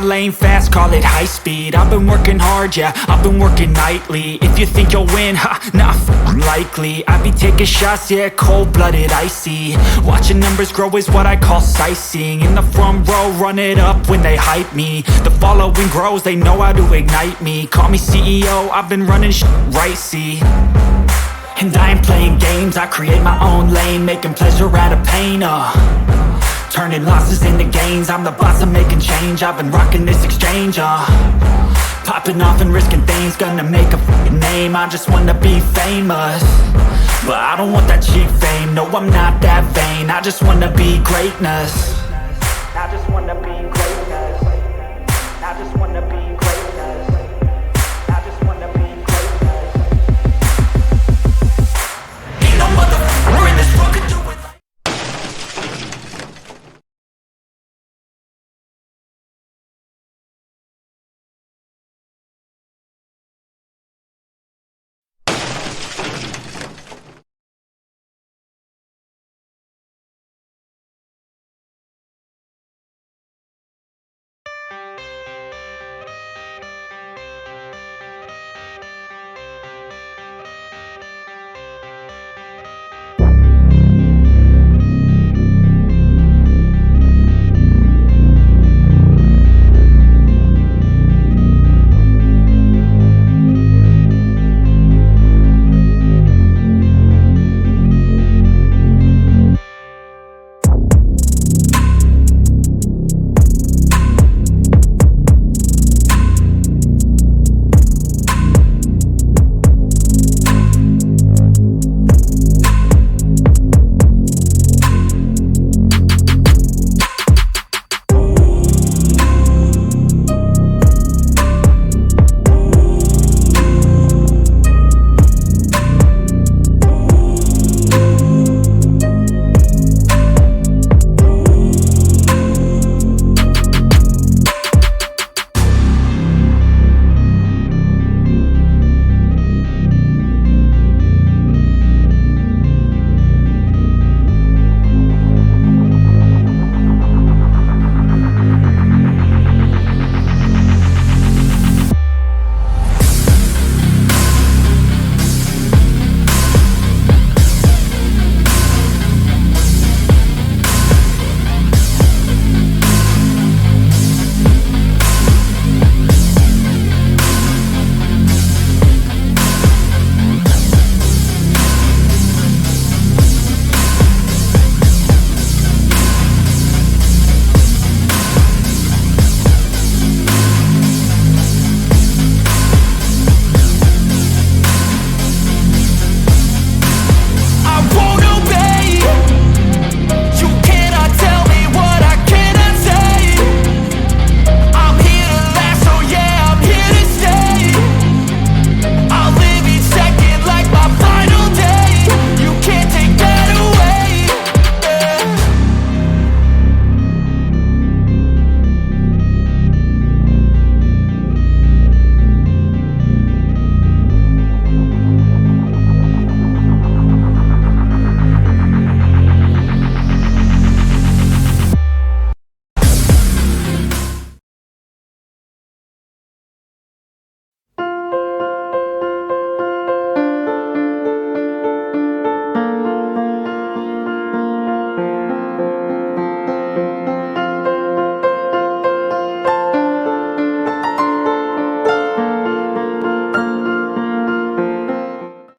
my lane fast, call it high speed. I've been working hard, yeah, I've been working nightly. If you think you'll win, ha, not likely. I be taking shots, yeah, cold-blooded, icy. Watching numbers grow is what I call sightseeing. In the front row, run it up when they hype me. The following grows, they know how to ignite me. Call me CEO, I've been running shit right, see. And I ain't playing games, I create my own lane, making pleasure out of pain, turning losses into gains. I'm the boss, I'm making change. I've been rocking this exchange, popping off and risking things. Gonna make a f***ing name. I just wanna be famous, but I don't want that cheap fame. No, I'm not that vain. I just wanna be greatness. I just wanna be